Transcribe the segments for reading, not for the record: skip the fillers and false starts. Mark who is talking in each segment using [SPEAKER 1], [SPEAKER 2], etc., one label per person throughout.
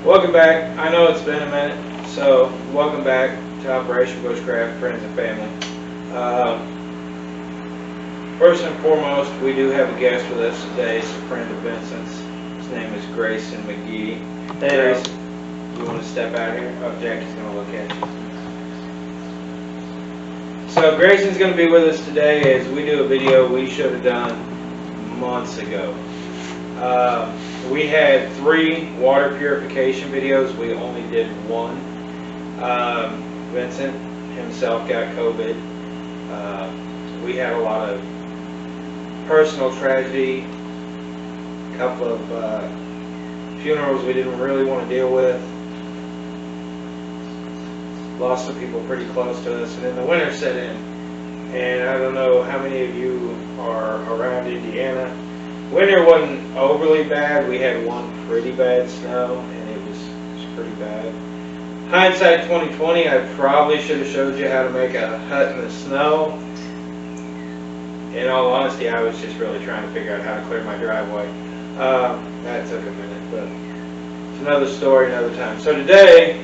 [SPEAKER 1] Welcome back. I know it's been a minute, so welcome back to Operation Bushcraft, friends and family. First and foremost, we do have a guest with us today. It's a friend of Vincent's. His name is Grayson McGee.
[SPEAKER 2] Hey,
[SPEAKER 1] Grayson, you want to step out here? Oh, Jackie's going to look at you. So Grayson's going to be with us today as we do a video we should have done months ago. We had 3 water purification videos. We only did 1. Vincent himself got COVID. We had a lot of personal tragedy, a couple of funerals we didn't really want to deal with. Lost some people pretty close to us, and then the winter set in. And I don't know how many of you are around Indiana. Winter wasn't overly bad. We had one pretty bad snow, and it was pretty bad. Hindsight 2020, I probably should have showed you how to make a hut in the snow. In all honesty, I was just really trying to figure out how to clear my driveway. That took a minute, but it's another story another time. So today,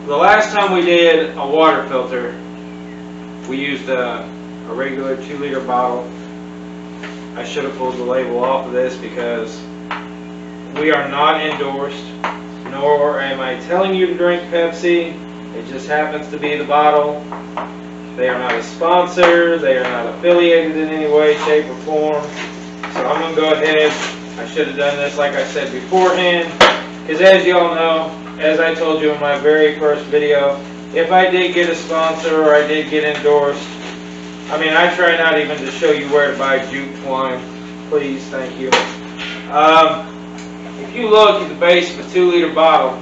[SPEAKER 1] the last time we did a water filter, we used a regular 2-liter bottle. I should have pulled the label off of this because we are not endorsed, nor am I telling you to drink Pepsi. It just happens to be the bottle. They are not a sponsor. They are not affiliated in any way, shape, or form. So I'm going to go ahead. I should have done this like I said beforehand, because as you all know, as I told you in my very first video, if I did get a sponsor or I did get endorsed, I mean, I try not even to show you where to buy jute twine. Please, thank you. If you look at the base of a 2-liter bottle,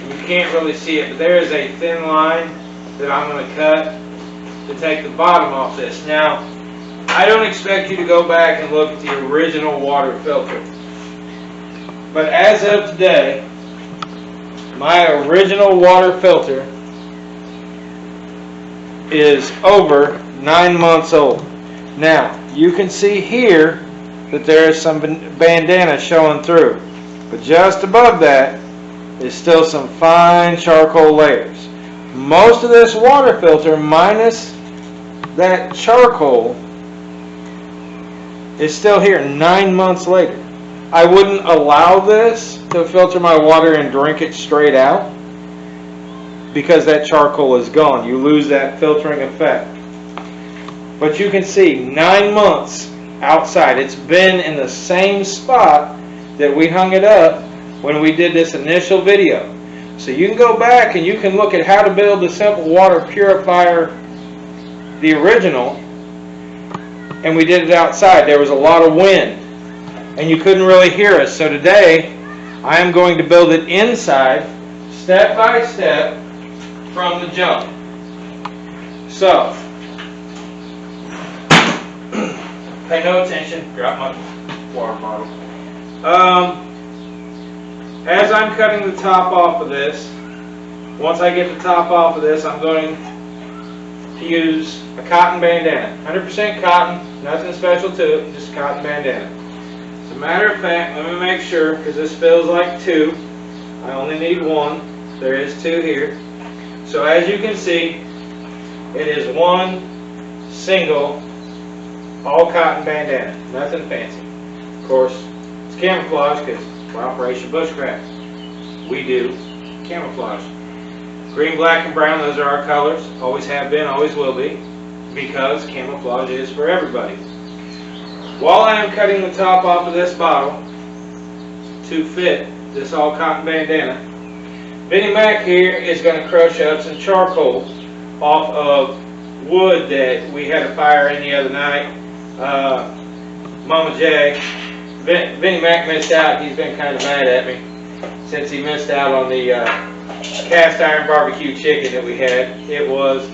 [SPEAKER 1] you can't really see it, but there is a thin line that I'm going to cut to take the bottom off this. Now, I don't expect you to go back and look at the original water filter. But as of today, my original water filter is over 9 months old. Now, you can see here that there is some bandana showing through, but just above that is still some fine charcoal layers. Most of this water filter, minus that charcoal, is still here 9 months later. I wouldn't allow this to filter my water and drink it straight out because that charcoal is gone. You lose that filtering effect. But you can see 9 months outside. It's been in the same spot that we hung it up when we did this initial video. So you can go back and you can look at how to build a simple water purifier, the original, and we did it outside. There was a lot of wind and you couldn't really hear us. So today I am going to build it inside, step by step, from the jump. So pay no attention. Drop my water bottle. As I'm cutting the top off of this, once I get the top off of this, I'm going to use a cotton bandana. 100% cotton, nothing special to it, just cotton bandana. As a matter of fact, let me make sure, because this feels like 2. I only need 1. There is 2 here. So as you can see, it is 1 single all cotton bandana, nothing fancy. Of course, it's camouflage because we're Operation Bushcraft. We do camouflage. Green, black, and brown, those are our colors. Always have been, always will be, because camouflage is for everybody. While I am cutting the top off of this bottle to fit this all cotton bandana, Vinnie Mac here is going to crush up some charcoal off of wood that we had a fire in the other night. Mama J, Vinnie Mac missed out. He's been kind of mad at me since he missed out on the cast iron barbecue chicken that we had. It was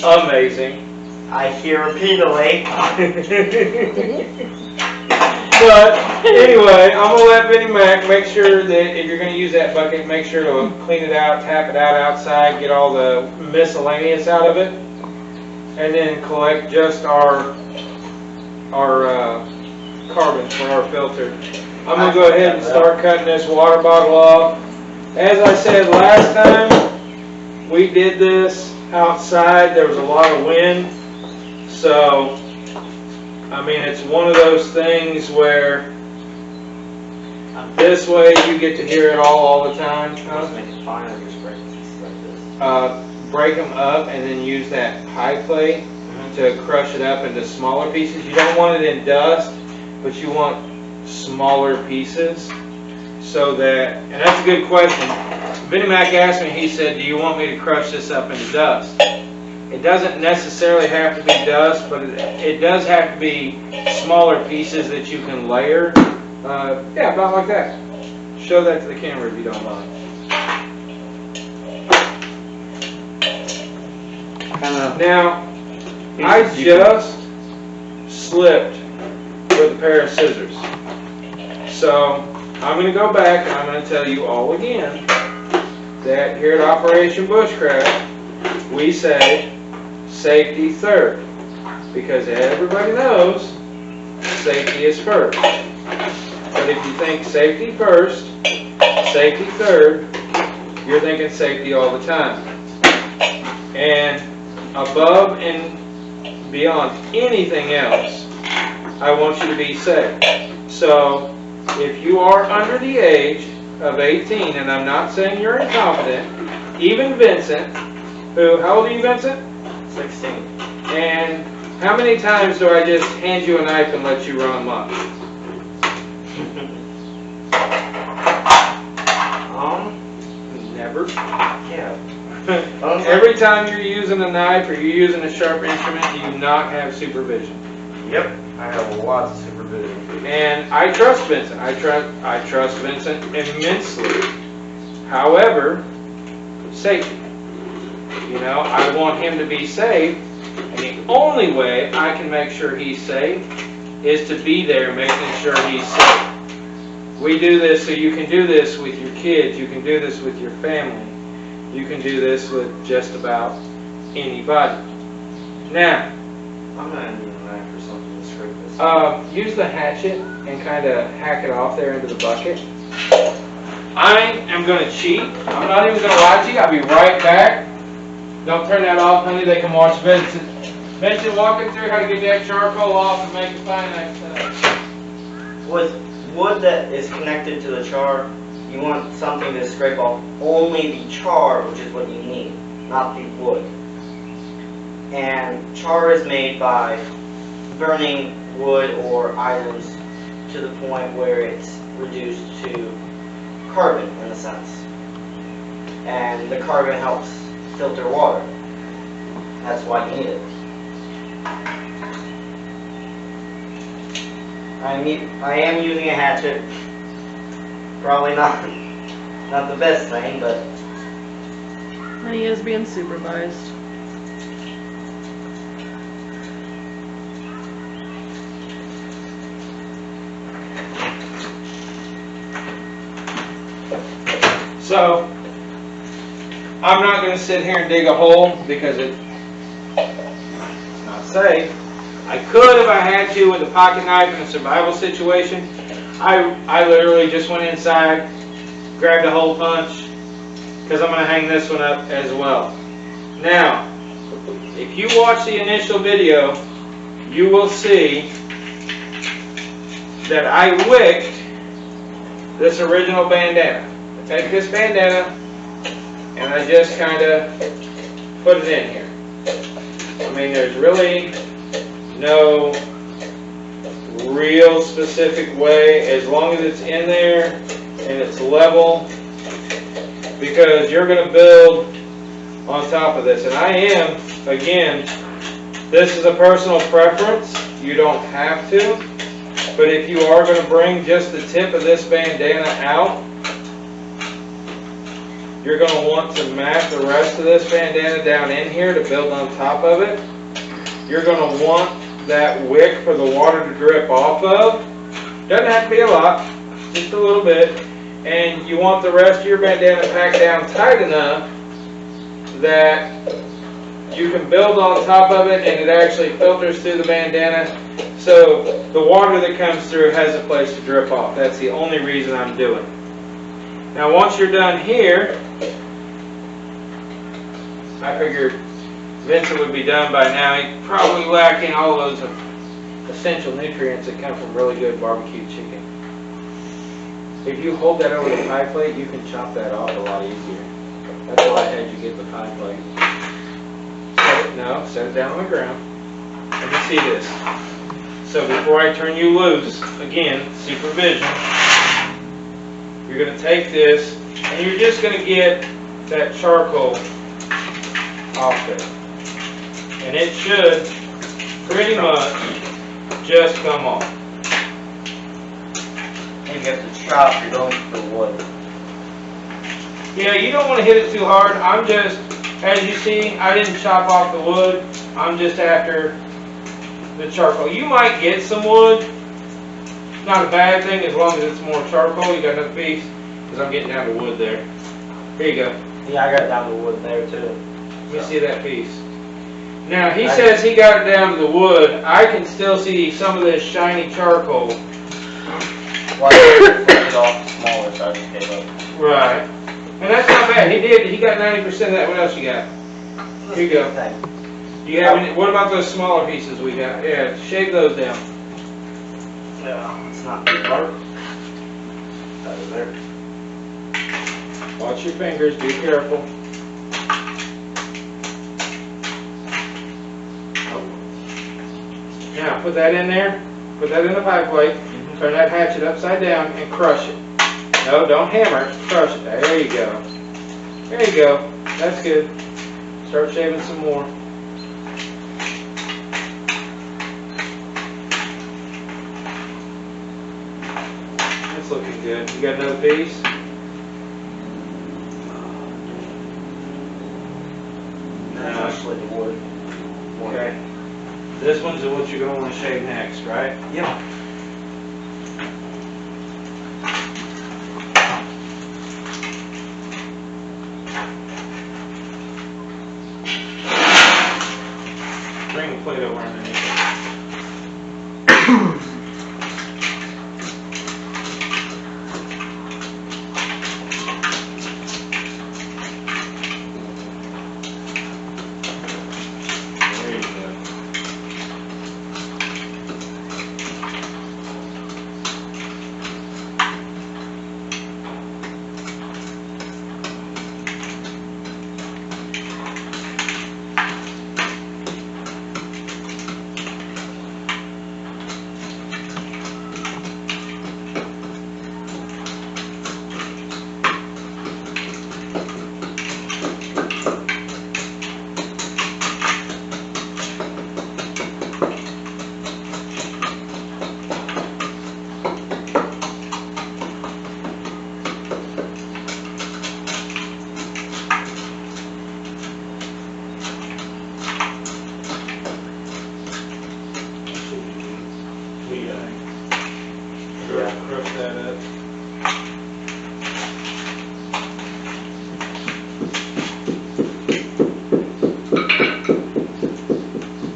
[SPEAKER 1] amazing.
[SPEAKER 2] I hear repeatedly.
[SPEAKER 1] But anyway, I'm going to let Vinnie Mac make sure that if you're going to use that bucket, make sure to clean it out, tap it out outside, get all the miscellaneous out of it, and then collect just our carbon for our filter. I'm going to go ahead and start cutting this water bottle off. As I said last time, we did this outside. There was a lot of wind. So, I mean, it's one of those things where this way you get to hear it all the time.
[SPEAKER 2] Just make it fine or just break pieces like this?
[SPEAKER 1] Break them up and then use that pie plate to crush it up into smaller pieces. You don't want it in dust, but you want smaller pieces so that, and that's a good question. Vinnie Mac asked me, he said, do you want me to crush this up into dust? It doesn't necessarily have to be dust, but it does have to be smaller pieces that you can layer. Yeah, about like that. Show that to the camera if you don't mind. Now, I just slipped with a pair of scissors. So, I'm going to go back and I'm going to tell you all again that here at Operation Bushcraft, we say safety third. Because everybody knows safety is first. But if you think safety first, safety third, you're thinking safety all the time. And above and beyond anything else, I want you to be safe. So, if you are under the age of 18, and I'm not saying you're incompetent, even Vincent, who, how old are you, Vincent?
[SPEAKER 2] 16.
[SPEAKER 1] And how many times do I just hand you a knife and let you run amok? Never.
[SPEAKER 2] Yeah.
[SPEAKER 1] Every time you're using a knife or you're using a sharp instrument, do you not have supervision?
[SPEAKER 2] Yep. I have lots of supervision.
[SPEAKER 1] And I trust Vincent. I trust Vincent immensely. However, safety. You know, I want him to be safe, and the only way I can make sure he's safe is to be there making sure he's safe. We do this so you can do this with your kids, you can do this with your family, you can do this with just about anybody. Now,
[SPEAKER 2] I'm going to need a knife or something to scrape this.
[SPEAKER 1] Use the hatchet and kind of hack it off there into the bucket. I am going to cheat. I'm not even going to lie to you. I'll be right back. Don't turn that off, honey. They can watch Vincent. Vincent walking through how to get that charcoal off and make it fine next time.
[SPEAKER 2] With wood that is connected to the char, you want something to scrape off only the char, which is what you need, not the wood. And char is made by burning wood or items to the point where it's reduced to carbon, in a sense. And the carbon helps filter water. That's why you need it. I am using a hatchet. Probably not the best thing, but
[SPEAKER 3] And he is being supervised.
[SPEAKER 1] So, I'm not going to sit here and dig a hole because it's not safe. I could if I had to with a pocket knife in a survival situation. I literally just went inside, grabbed a hole punch, because I'm going to hang this one up as well. Now, if you watch the initial video, you will see that I wicked this original bandana. I take this bandana and I just kind of put it in here. I mean, there's really no real specific way, as long as it's in there and it's level, because you're going to build on top of this. And I am, again, this is a personal preference. You don't have to, but if you are going to bring just the tip of this bandana out, you're going to want to map the rest of this bandana down in here to build on top of it. You're going to want that wick for the water to drip off of. Doesn't have to be a lot, just a little bit. And you want the rest of your bandana packed down tight enough that you can build on top of it and it actually filters through the bandana, so the water that comes through has a place to drip off. That's the only reason I'm doing it. Now once you're done here, I figured Vincent would be done by now. He's probably lacking all those essential nutrients that come from really good barbecue chicken. If you hold that over the pie plate, you can chop that off a lot easier. That's why I had you get the pie plate. Set it down on the ground. Let me see this. So before I turn you loose, again, supervision, you're going to take this and you're just going to get that charcoal off there. And it should pretty much just come off.
[SPEAKER 2] And you have to chop, you're going for the wood.
[SPEAKER 1] Yeah, you don't want to hit it too hard. I'm just, as you see, I didn't chop off the wood. I'm just after the charcoal. You might get some wood. It's not a bad thing as long as it's more charcoal. You got another piece? Because I'm getting down to wood there. Here you go.
[SPEAKER 2] Yeah, I got down to wood there too.
[SPEAKER 1] Let me see that piece. Now, he says he got it down to the wood. I can still see some of this shiny charcoal.
[SPEAKER 2] Well, I flipped it off smaller, so I just gave up.
[SPEAKER 1] Right. And that's not bad. He did. He got 90% of that. What else you got? Here you go. Do you have any? What about those smaller pieces we got? Yeah, shave those down.
[SPEAKER 2] Yeah, it's not too hard. That is there.
[SPEAKER 1] Watch your fingers. Be careful. Now, put that in there. Put that in the pie plate. Turn that hatchet upside down and crush it. No, don't hammer it. Crush it. There you go. There you go. That's good. Start shaving some more. That's looking good. You got another piece?
[SPEAKER 2] No, I slid the wood.
[SPEAKER 1] Okay. This one's what you're going to want to shave next, right?
[SPEAKER 2] Yeah.
[SPEAKER 1] Bring the plate over underneath it. There you go. Crush that up.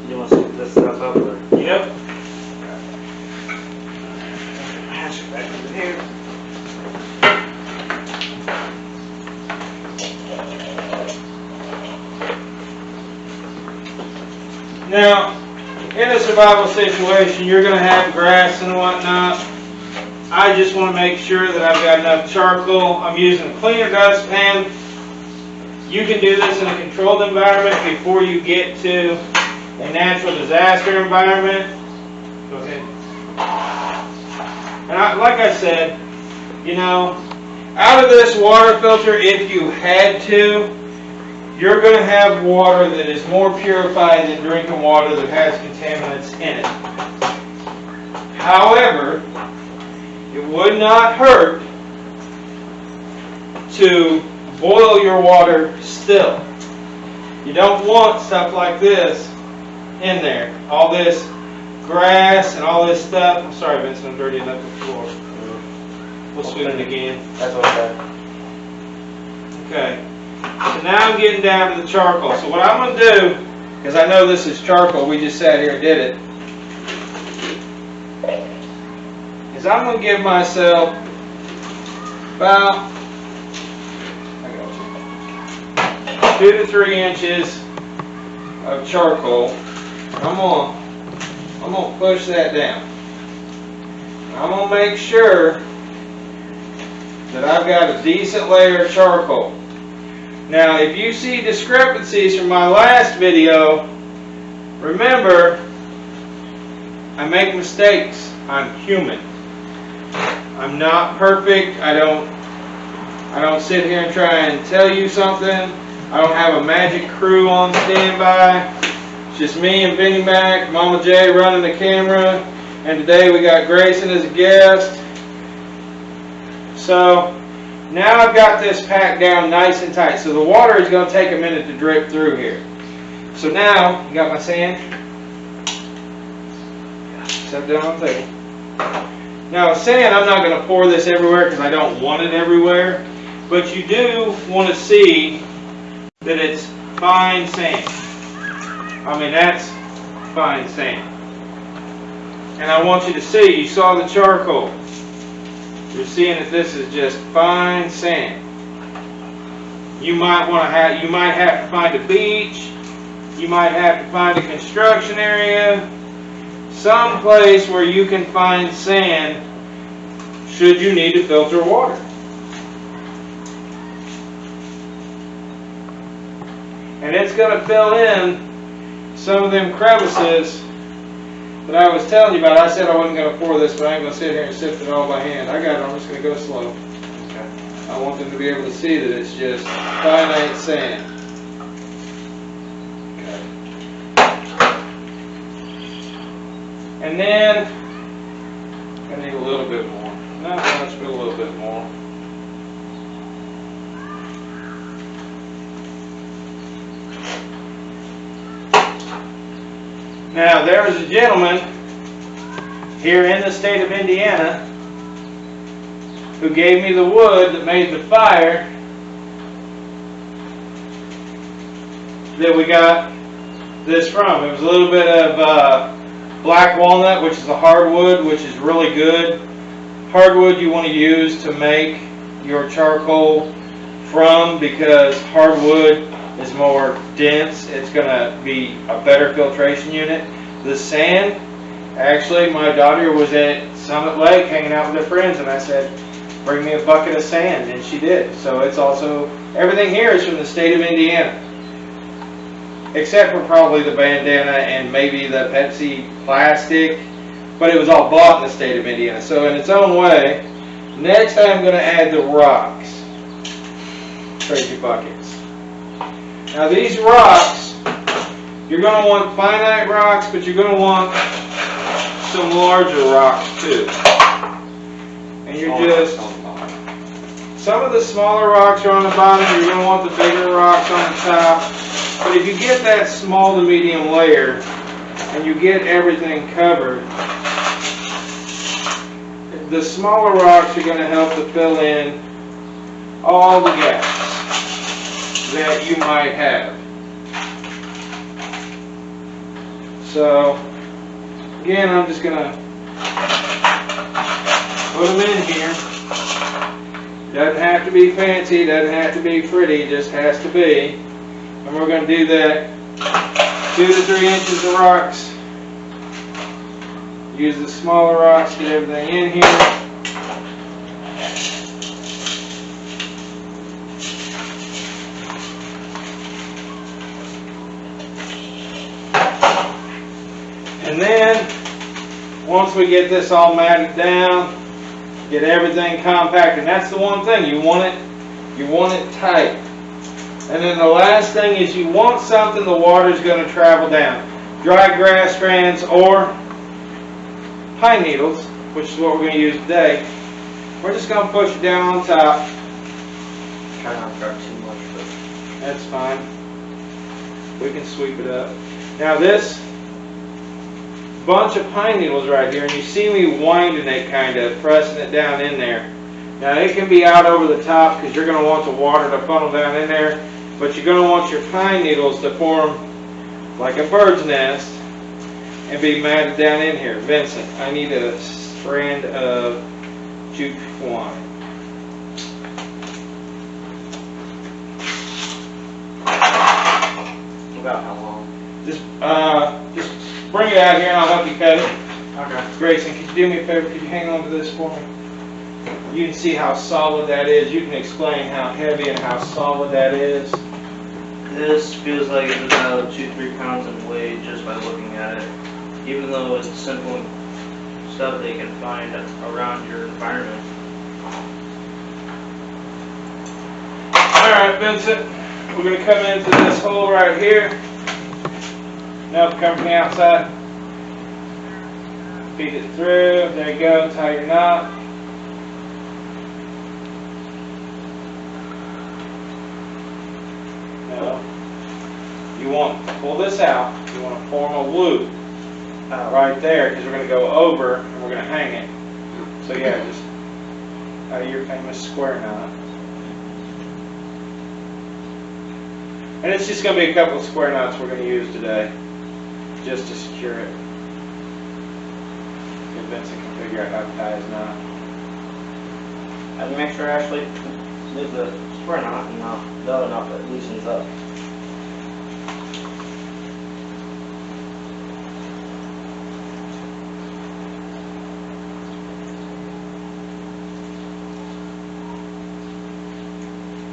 [SPEAKER 2] You want to scoop this stuff up or?
[SPEAKER 1] Yep.
[SPEAKER 2] Hash it back over here.
[SPEAKER 1] Now, in a survival situation, you're going to have grass and whatnot. I just want to make sure that I've got enough charcoal. I'm using a cleaner dustpan. You can do this in a controlled environment before you get to a natural disaster environment. Go ahead. And like I said, you know, out of this water filter, if you had to, you're going to have water that is more purified than drinking water that has contaminants in it. However, it would not hurt to boil your water still. You don't want stuff like this in there. All this grass and all this stuff. I'm sorry, Vincent, I'm dirtying up the floor. We'll sweep it again.
[SPEAKER 2] That's okay.
[SPEAKER 1] Okay. So now I'm getting down to the charcoal. So what I'm going to do, because I know this is charcoal, we just sat here and did it, is I'm going to give myself about 2 to 3 inches of charcoal. I'm gonna push that down. I'm gonna make sure that I've got a decent layer of charcoal. Now, if you see discrepancies from my last video, remember, I make mistakes. I'm human. I'm not perfect. I don't sit here and try and tell you something. I don't have a magic crew on standby. It's just me and Benny Mac, Mama J running the camera, and today we got Grayson as a guest. So now I've got this packed down nice and tight. So the water is going to take a minute to drip through here. So now, you got my sand? Set down on the table. Now sand, I'm not going to pour this everywhere because I don't want it everywhere. But you do want to see that it's fine sand. I mean, that's fine sand. And I want you to see, you saw the charcoal. You're seeing that this is just fine sand. You might have to find a beach. You might have to find a construction area. Some place where you can find sand should you need to filter water. And it's going to fill in some of them crevices that I was telling you about. I said I wasn't going to pour this, but I ain't going to sit here and sift it all by hand. I got it. I'm just going to go slow. Okay. I want them to be able to see that it's just finite sand. Okay. And then I need a little bit more. Not much, but a little bit more. Now, there was a gentleman here in the state of Indiana who gave me the wood that made the fire that we got this from. It was a little bit of black walnut, which is a hardwood, which is really good. Hardwood you want to use to make your charcoal from, because hardwood is more dense. It's going to be a better filtration unit. The sand, actually my daughter was at Summit Lake hanging out with her friends and I said, bring me a bucket of sand, and she did. So it's also, everything here is from the state of Indiana, except for probably the bandana and maybe the Pepsi plastic, but it was all bought in the state of Indiana. So in its own way, next I'm going to add the rocks. Trade your buckets. Now these rocks, you're going to want finite rocks, but you're going to want some larger rocks too. And you're just, some of the smaller rocks are on the bottom, you're going to want the bigger rocks on the top. But if you get that small to medium layer, and you get everything covered, the smaller rocks are going to help to fill in all the gaps that you might have. So again, I'm just going to put them in here. Doesn't have to be fancy, doesn't have to be pretty, it just has to be. And we're going to do that 2 to 3 inches of rocks. Use the smaller rocks, get everything in here. And then, once we get this all matted down, get everything compacted. And that's the one thing, you want it tight. And then the last thing is you want something the water's going to travel down. Dry grass strands or pine needles, which is what we're going to use today. We're just going to push it down on top.
[SPEAKER 2] Try not to grab too much, but
[SPEAKER 1] That's fine. We can sweep it up. Now this bunch of pine needles right here, and you see me winding it, kind of pressing it down in there. Now it can be out over the top because you're going to want the water to funnel down in there, but you're going to want your pine needles to form like a bird's nest and be matted down in here. Vincent, I need a strand of jute twine. Just bring it out here and I'll help you cut it.
[SPEAKER 2] Okay.
[SPEAKER 1] Grayson, could you do me a favor? Could you hang on to this for me? You can see how solid that is. You can explain how heavy and how solid that is.
[SPEAKER 4] This feels like it's about 2-3 pounds in weight just by looking at it. Even though it's simple stuff they can find around your environment.
[SPEAKER 1] Alright, Vincent, we're going to come into this hole right here. Now come from the outside. Feed it through. There you go. Tie your knot. Now, you want to pull this out. You want to form a loop right there because we're going to go over and we're going to hang it. So yeah, just your famous square knot. And it's just going to be a couple of square knots we're going to use today, just to secure it. So Vincent can figure out how to tie his knot.
[SPEAKER 2] And make sure I actually leave the square knot and not the other knot that loosens up.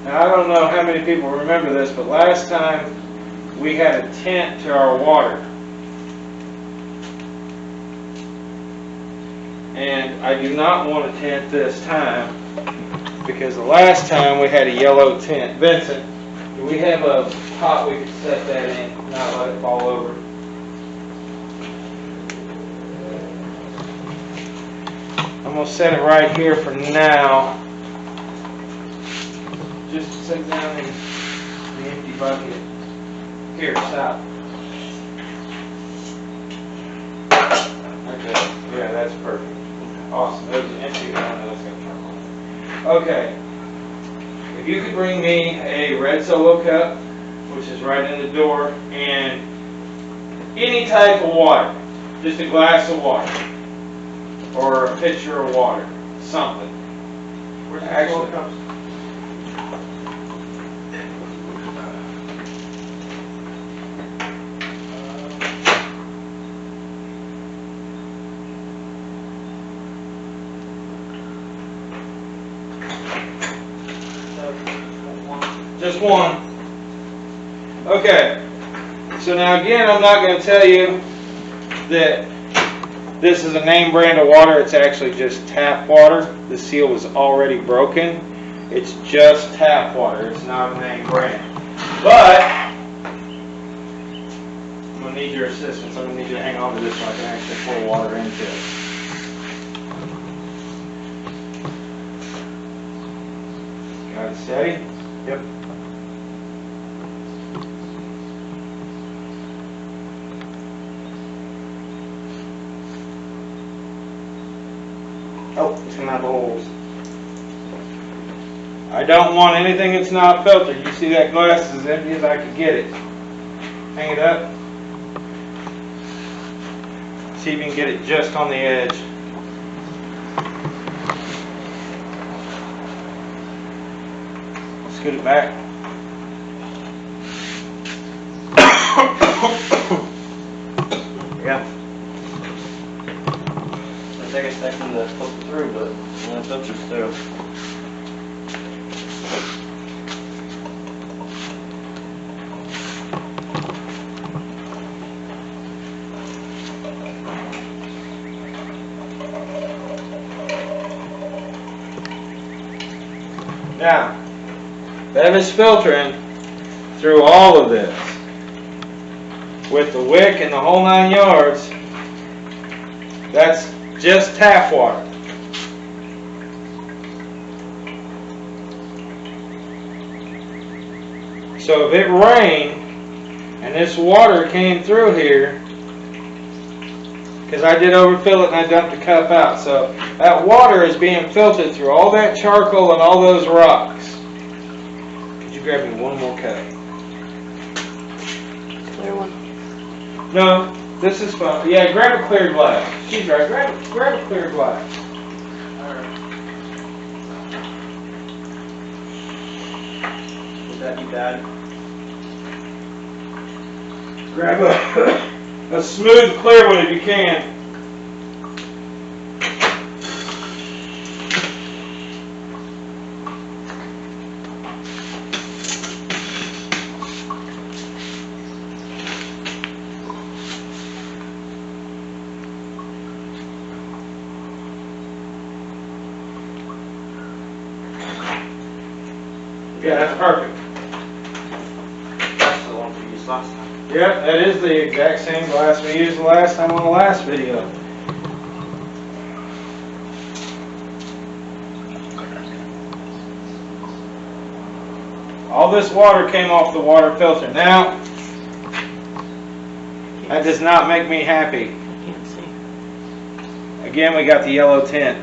[SPEAKER 1] Now I don't know how many people remember this, but last time we had a tent to our water. And I do not want a tent this time, because the last time we had a yellow tent. Vincent, do we have a pot we could set that in, not let it fall over? I'm going to set it right here for now. Just sit down in the empty bucket. Here, stop. Okay, yeah, that's perfect. Awesome. There's an empty one. That's going to turn on. Okay. If you could bring me a red Solo cup, which is right in the door, and any type of water, just a glass of water, or a pitcher of water, something.
[SPEAKER 2] Where's the
[SPEAKER 1] Actually,
[SPEAKER 2] Solo cups?
[SPEAKER 1] just one. Okay. So now again, I'm not going to tell you that this is a name brand of water. It's actually just tap water. The seal was already broken. It's just tap water. It's not a name brand. But I'm going to need your assistance. I'm going to need you to hang on to this so I can actually pour water into it. Got it steady?
[SPEAKER 2] Yep. Oh, it's coming out of the holes.
[SPEAKER 1] I don't want anything that's not filtered. You see that glass is as empty as I could get it. Hang it up. See if you can get it just on the edge. Scoot it back.
[SPEAKER 2] Yeah. It'll take a second to filter through, but when it filters through.
[SPEAKER 1] Now, that is filtering through all of this. With the wick and the whole 9 yards, that's just tap water. So if it rained and this water came through here, because I did overfill it and I dumped the cup out, so that water is being filtered through all that charcoal and all those rocks. Could you grab me one more cup?
[SPEAKER 3] Clear one.
[SPEAKER 1] No, this is fine. Yeah, grab a clear glass. She's right. Grab a clear glass.
[SPEAKER 2] Would that be bad?
[SPEAKER 1] Grab a smooth, clear one if you can. Yeah, that's perfect.
[SPEAKER 2] That's the one we used last time.
[SPEAKER 1] Yep, that is the exact same glass we used the last time on the last video. All this water came off the water filter. Now, that does not make me happy.
[SPEAKER 3] I can't see.
[SPEAKER 1] Again, we got the yellow tint.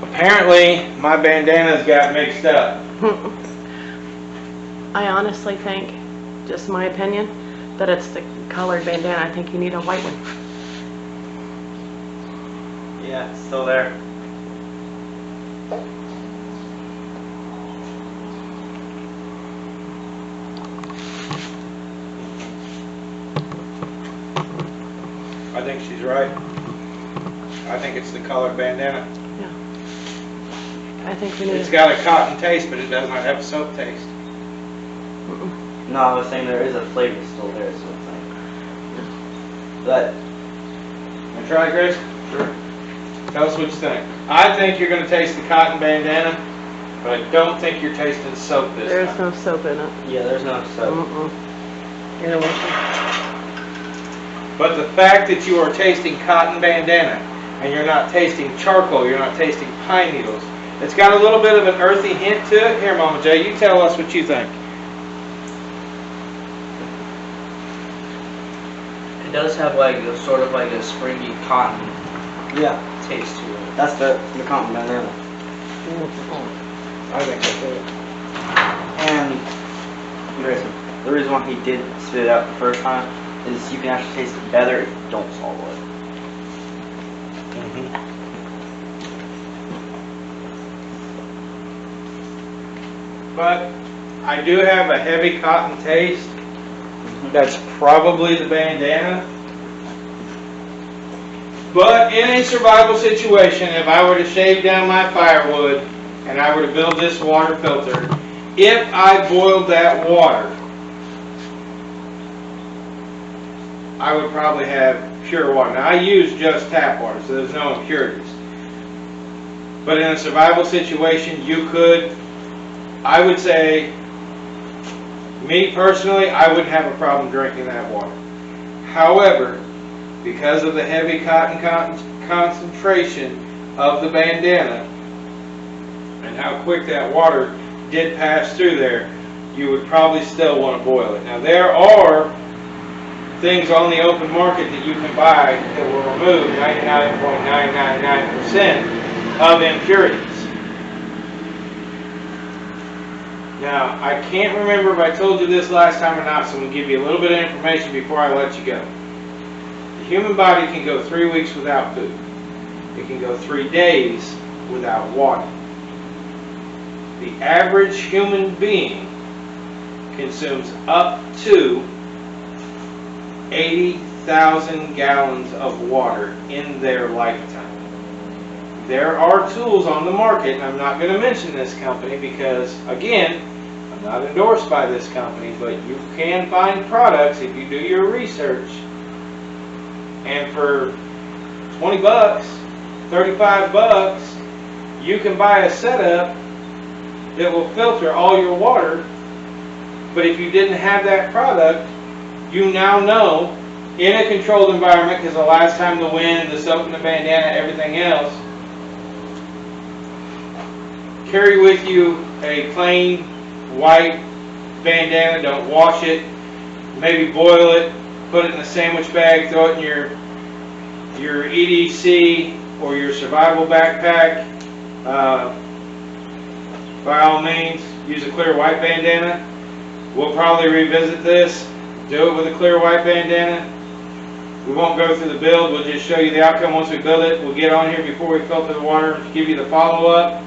[SPEAKER 1] Apparently, my bandana's got mixed up.
[SPEAKER 3] I honestly think, just my opinion, that it's the colored bandana. I think you need a white one.
[SPEAKER 2] Yeah, it's still there.
[SPEAKER 1] I think she's right. I think it's the colored bandana.
[SPEAKER 3] I think we need.
[SPEAKER 1] It's got a cotton taste, but it does not have a soap taste.
[SPEAKER 2] No, I was saying there is a flavor still there, so it's like. But.
[SPEAKER 1] Want to try it, Grace?
[SPEAKER 2] Sure.
[SPEAKER 1] Tell us what you think. I think you're going to taste the cotton bandana, but I don't think you're tasting soap this
[SPEAKER 3] There's
[SPEAKER 1] time.
[SPEAKER 3] no soap in it.
[SPEAKER 2] Yeah, there's no soap.
[SPEAKER 3] You're gonna wash
[SPEAKER 1] But the fact that you are tasting cotton bandana, and you're not tasting charcoal, you're not tasting pine needles, it's got a little bit of an earthy hint to it. Here, Mama J, you tell us what you think.
[SPEAKER 4] It does have like a sort of like a springy cotton
[SPEAKER 2] Yeah,
[SPEAKER 4] taste to it.
[SPEAKER 2] that's the cotton banana.
[SPEAKER 1] I think that's it.
[SPEAKER 2] And Grayson, the reason why he did spit it out the first time is you can actually taste it better if you don't swallow it.
[SPEAKER 1] But I do have a heavy cotton taste. That's probably the bandana. But in a survival situation, if I were to shave down my firewood and I were to build this water filter, if I boiled that water, I would probably have pure water. Now I use just tap water, so there's no impurities. But in a survival situation, you could, I would say, me personally, I wouldn't have a problem drinking that water. However, because of the heavy cotton concentration of the bandana and how quick that water did pass through there, you would probably still want to boil it. Now there are things on the open market that you can buy that will remove 99.999% of impurities. Now, I can't remember if I told you this last time or not, so I'm going to give you a little bit of information before I let you go. The human body can go 3 weeks without food. It can go 3 days without water. The average human being consumes up to 80,000 gallons of water in their lifetime. There are tools on the market, and I'm not going to mention this company because, again, I'm not endorsed by this company, but you can find products if you do your research. And for 20 bucks, 35 bucks, you can buy a setup that will filter all your water. But if you didn't have that product, you now know in a controlled environment, because the last time the wind, the soap and the bandana, everything else, carry with you a plain white bandana. Don't wash it. Maybe boil it. Put it in a sandwich bag. Throw it in your EDC or your survival backpack. By all means, use a clear white bandana. We'll probably revisit this. Do it with a clear white bandana. We won't go through the build, we'll just show you the outcome once we build it. We'll get on here before we filter the water, give you the follow-up.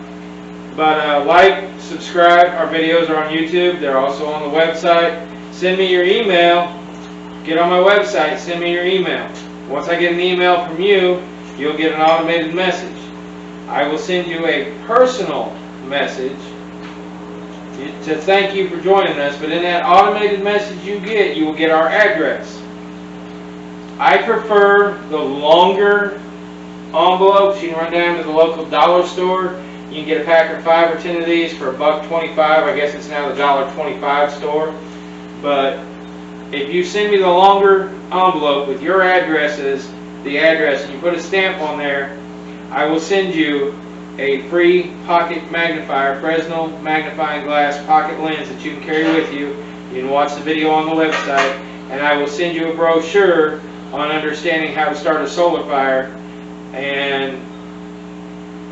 [SPEAKER 1] But like, subscribe, our videos are on YouTube, they're also on the website. Send me your email, get on my website, send me your email. Once I get an email from you, you'll get an automated message. I will send you a personal message to thank you for joining us, but in that automated message you will get our address. I prefer the longer envelopes. You can run down to the local dollar store. You can get a pack of 5 or 10 of these for $1.25. I guess it's now the $1.25 store. But if you send me the longer envelope with your addresses, the address, and you put a stamp on there, I will send you a free pocket magnifier, Fresnel magnifying glass pocket lens that you can carry with you. You can watch the video on the website, and I will send you a brochure on understanding how to start a solar fire. And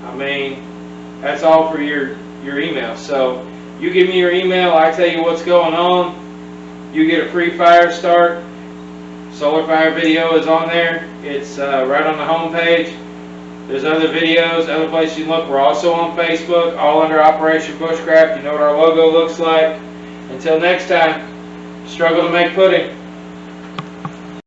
[SPEAKER 1] I mean, that's all for your email. So you give me your email, I tell you what's going on, you get a free fire start. Solar fire video is on there. It's right on the home page. There's other videos, other places you can look. We're also on Facebook, all under Operation Bushcraft. You know what our logo looks like. Until next time, struggle to make pudding.